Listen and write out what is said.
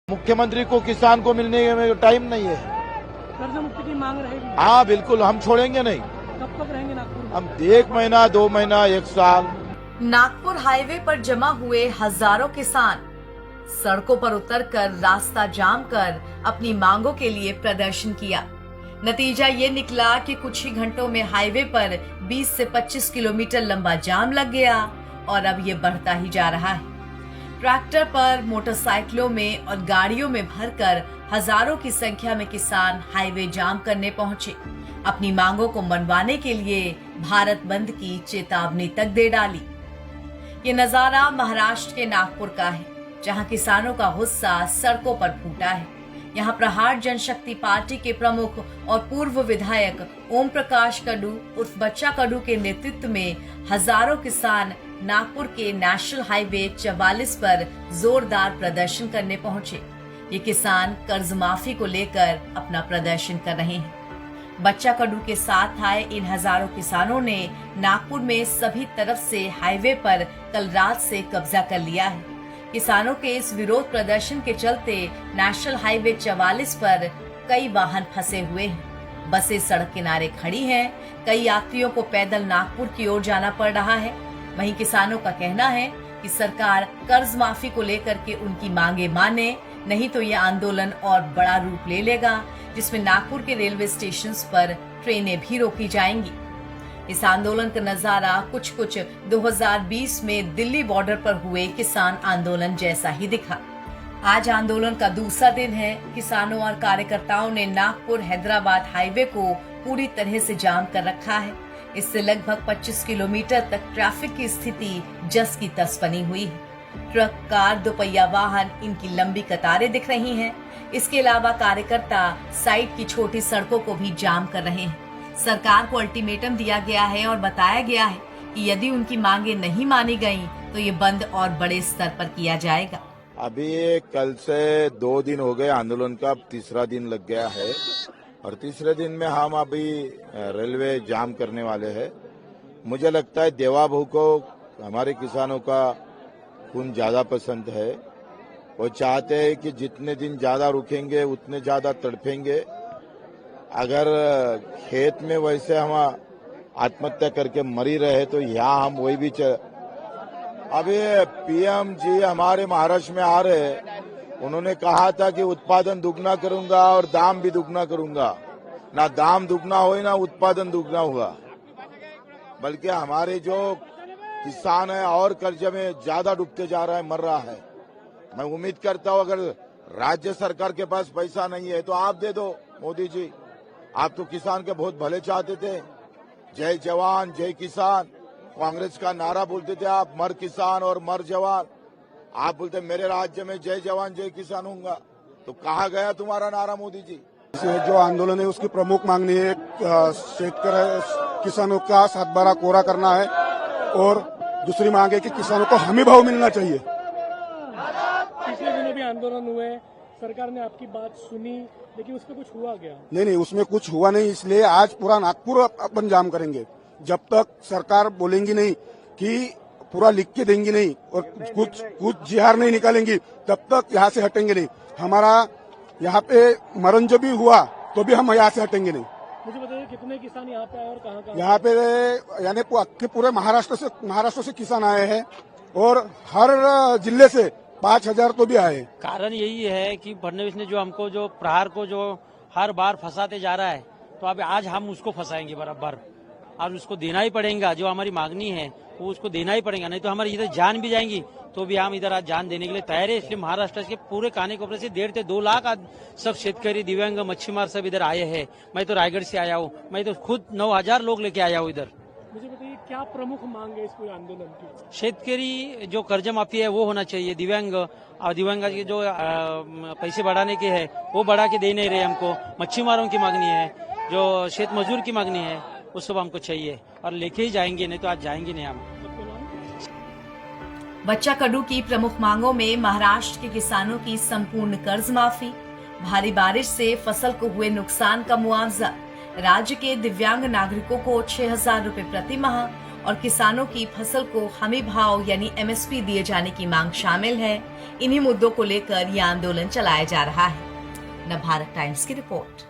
मुख्यमंत्री को किसान को मिलने में टाइम नहीं है। कर्ज मुक्ति की मांग रहेगी। हाँ बिल्कुल, हम छोड़ेंगे नहीं। कब तक रहेंगे नागपुर में? हम 1 महीना, 2 महीना, 1 साल। नागपुर हाईवे पर जमा हुए हजारों किसान सड़कों पर उतरकर रास्ता जाम कर अपनी मांगों के लिए प्रदर्शन किया। नतीजा ये निकला कि कुछ ही घंटों में हाईवे पर 20 से 25 किलोमीटर लंबा जाम लग गया और अब ये बढ़ता ही जा रहा है। ट्रैक्टर पर, मोटरसाइकिलों में और गाड़ियों में भरकर हजारों की संख्या में किसान हाईवे जाम करने पहुंचे। अपनी मांगों को मनवाने के लिए भारत बंद की चेतावनी तक दे डाली। ये नजारा महाराष्ट्र के नागपुर का है, जहां किसानों का गुस्सा सड़कों पर फूटा है। यहाँ प्रहार जनशक्ति पार्टी के प्रमुख और पूर्व विधायक ओम प्रकाश कडू उर्फ बच्चा कडू के नेतृत्व में हजारों किसान नागपुर के नेशनल हाईवे 44 पर जोरदार प्रदर्शन करने पहुंचे। ये किसान कर्ज माफी को लेकर अपना प्रदर्शन कर रहे हैं। बच्चा कडू के साथ आए इन हजारों किसानों ने नागपुर में सभी तरफ से हाईवे पर कल रात से कब्जा कर लिया है। किसानों के इस विरोध प्रदर्शन के चलते नेशनल हाईवे 44 पर कई वाहन फंसे हुए हैं। बसें सड़क किनारे खड़ी हैं। कई यात्रियों को पैदल नागपुर की ओर जाना पड़ रहा है। वहीं किसानों का कहना है कि सरकार कर्ज माफी को लेकर के उनकी मांगे माने, नहीं तो ये आंदोलन और बड़ा रूप ले लेगा, जिसमें नागपुर के रेलवे स्टेशन पर ट्रेनें भी रोकी जाएंगी। इस आंदोलन का नजारा कुछ 2020 में दिल्ली बॉर्डर पर हुए किसान आंदोलन जैसा ही दिखा। आज आंदोलन का दूसरा दिन है। किसानों और कार्यकर्ताओं ने नागपुर हैदराबाद हाईवे को पूरी तरह से जाम कर रखा है। इससे लगभग 25 किलोमीटर तक ट्रैफिक की स्थिति जस की तस बनी हुई है। ट्रक, कार, दोपहिया वाहन, इनकी लंबी कतारें दिख रही हैं। इसके अलावा कार्यकर्ता साइड की छोटी सड़कों को भी जाम कर रहे हैं। सरकार को अल्टीमेटम दिया गया है और बताया गया है कि यदि उनकी मांगे नहीं मानी गईं, तो ये बंद और बड़े स्तर पर किया जाएगा। अभी कल से 2 दिन हो गए आंदोलन का, तीसरा दिन लग गया है और तीसरे दिन में हम अभी रेलवे जाम करने वाले हैं। मुझे लगता है देवाबहू को हमारे किसानों का खून ज्यादा पसंद है। वो चाहते हैं कि जितने दिन ज्यादा रुकेंगे उतने ज्यादा तड़पेंगे। अगर खेत में वैसे हम आत्महत्या करके मरी रहे तो यहाँ हम वही भी अभी पीएम जी हमारे महाराष्ट्र में आ रहे हैं। उन्होंने कहा था कि उत्पादन दुगना करूंगा और दाम भी दुगना करूंगा। ना दाम दुगना हो ना उत्पादन दुगना हुआ, बल्कि हमारे जो किसान है और कर्ज में ज्यादा डूबते जा रहा है, मर रहा है। मैं उम्मीद करता हूं अगर राज्य सरकार के पास पैसा नहीं है तो आप दे दो मोदी जी। आप तो किसान के बहुत भले चाहते थे। जय जवान जय किसान कांग्रेस का नारा बोलते थे आप, मर किसान और मर जवान। आप बोलते मेरे राज्य में जय जवान जय किसान होगा, तो कहाँ गया तुम्हारा नारा मोदी जी? जो आंदोलन है उसकी प्रमुख मांगनी है शेतकरी किसानों का 7/12 कोरा करना है और दूसरी मांग है कि किसानों को हमी भाव मिलना चाहिए। पिछले दिनों भी आंदोलन हुए, सरकार ने आपकी बात सुनी, लेकिन उसमें कुछ हुआ क्या? नहीं, उसमें कुछ हुआ नहीं। इसलिए आज पूरा नागपुर अपन जाम करेंगे। जब तक सरकार बोलेंगी नहीं कि पूरा लिख के देंगी नहीं और कुछ जिहार नहीं निकालेंगी, तब तक यहाँ से हटेंगे नहीं। हमारा यहाँ पे मरण जो भी हुआ तो भी हम यहाँ से हटेंगे नहीं। मुझे बताइए कितने किसान यहाँ पे आए और कहाँ? यहाँ पे यानी पूरे महाराष्ट्र से किसान आए हैं और हर जिले से 5,000 तो भी आए। कारण यही है कि फडणवीस ने जो हमको जो प्रहार को जो हर बार फंसाते जा रहा है, तो अब आज हम उसको फंसाएंगे बराबर और उसको देना ही पड़ेगा। जो हमारी मांगनी है वो उसको देना ही पड़ेगा, नहीं तो हमारी इधर जान भी जाएंगी तो भी हम इधर आज जान देने के लिए तैयार है। इसलिए महाराष्ट्र के पूरे कानेकोपरे से 1.5 से 2 लाख आज सब शेतकरी, दिव्यांग, मच्छीमार सब इधर आए हैं। मैं तो रायगढ़ से आया हूँ, मैं तो खुद 9,000 लोग लेके आया हूँ इधर। मुझे बताइए क्या प्रमुख मांग है इस पूरे आंदोलन की? शेतकरी जो कर्ज माफी है वो होना चाहिए। दिव्यांग के जो पैसे बढ़ाने के है वो बढ़ा के दे नहीं रहे हमको। मच्छीमारों की मांगनी है, जो खेत मजदूर की मांगनी है, वो सब हमको चाहिए और लेके ही जाएंगे, नहीं तो आज जाएंगे नहीं हम। बच्चा कडू की प्रमुख मांगों में महाराष्ट्र के किसानों की संपूर्ण कर्ज माफी, भारी बारिश से फसल को हुए नुकसान का मुआवजा, राज्य के दिव्यांग नागरिकों को 6,000 रुपए प्रति माह और किसानों की फसल को हमी भाव यानी MSP दिए जाने की मांग शामिल है। इन्हीं मुद्दों को लेकर यह आंदोलन चलाया जा रहा है। नवभारत टाइम्स की रिपोर्ट।